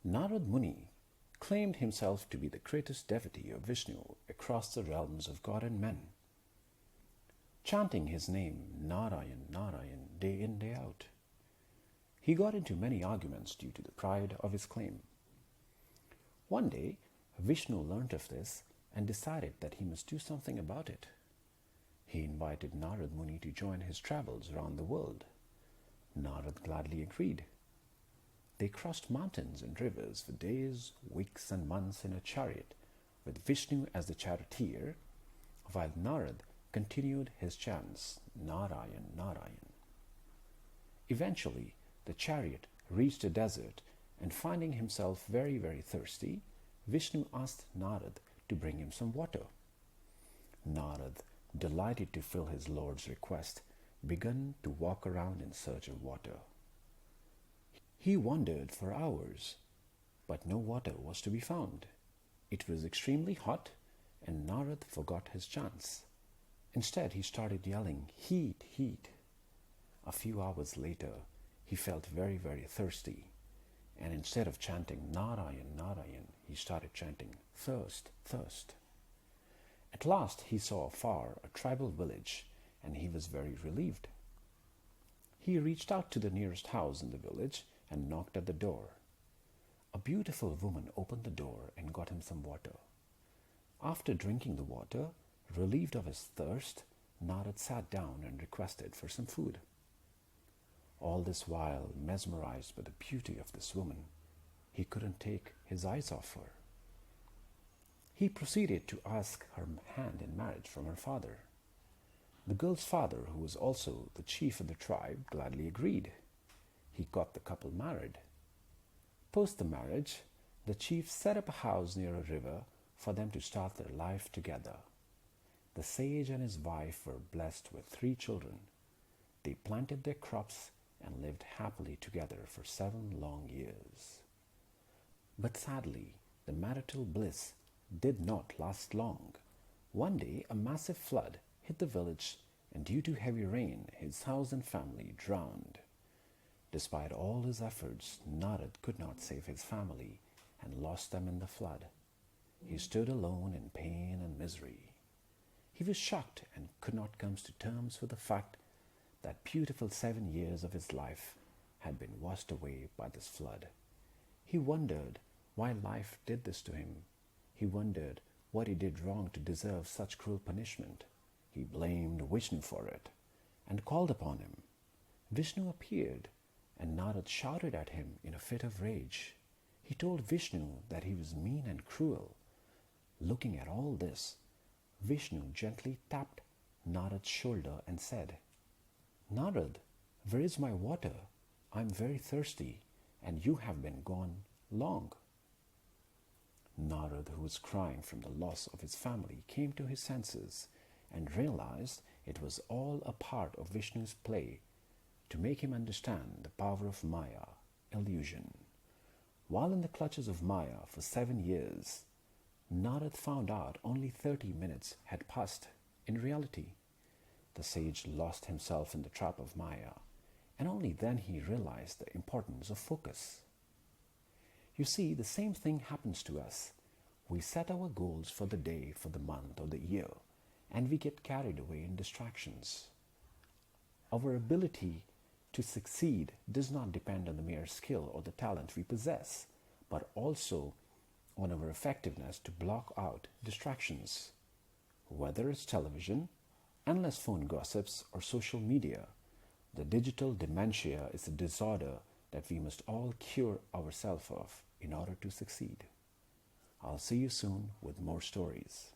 Narad Muni claimed himself to be the greatest devotee of Vishnu across the realms of God and men, chanting his name Narayan, Narayan day in, day out. He got into many arguments due to the pride of his claim. One day, Vishnu learnt of this and decided that he must do something about it. He invited Narad Muni to join his travels around the world. Narad gladly agreed. They crossed mountains and rivers for days, weeks, and months in a chariot, with Vishnu as the charioteer, while Narad continued his chants, Narayan, Narayan. Eventually, the chariot reached a desert, and finding himself very, very thirsty, Vishnu asked Narad to bring him some water. Narad, delighted to fill his lord's request, began to walk around in search of water. He wandered for hours, but no water was to be found. It was extremely hot, and Narad forgot his chants. Instead, he started yelling, "Heat, heat!" A few hours later, he felt very, very thirsty, and instead of chanting Narayan, Narayan, he started chanting thirst, thirst. At last, he saw afar a tribal village, and he was very relieved. He reached out to the nearest house in the village and knocked at the door. A beautiful woman opened the door and got him some water. After drinking the water, relieved of his thirst, Narad sat down and requested for some food. All this while, mesmerized by the beauty of this woman, he couldn't take his eyes off her. He proceeded to ask her hand in marriage from her father. The girl's father, who was also the chief of the tribe, gladly agreed. He got the couple married. Post the marriage, the chief set up a house near a river for them to start their life together. The sage and his wife were blessed with 3 children. They planted their crops and lived happily together for 7 long years. But sadly, the marital bliss did not last long. One day, a massive flood hit the village, and due to heavy rain, his house and family drowned. Despite all his efforts, Narad could not save his family and lost them in the flood. He stood alone in pain and misery. He was shocked and could not come to terms with the fact that beautiful 7 years of his life had been washed away by this flood. He wondered why life did this to him. He wondered what he did wrong to deserve such cruel punishment. He blamed Vishnu for it and called upon him. Vishnu appeared, and Narad shouted at him in a fit of rage. He told Vishnu that he was mean and cruel. Looking at all this, Vishnu gently tapped Narad's shoulder and said, "Narad, where is my water? I am very thirsty, and you have been gone long." Narad, who was crying from the loss of his family, came to his senses and realized it was all a part of Vishnu's play to make him understand the power of Maya, illusion. While in the clutches of Maya for 7 years, Narad found out only 30 minutes had passed. In reality, the sage lost himself in the trap of Maya, and only then he realized the importance of focus. You see, the same thing happens to us. We set our goals for the day, for the month, or the year, and we get carried away in distractions. Our ability to succeed does not depend on the mere skill or the talent we possess, but also on our effectiveness to block out distractions. Whether it's television, endless phone gossips, or social media, the digital dementia is a disorder that we must all cure ourselves of in order to succeed. I'll see you soon with more stories.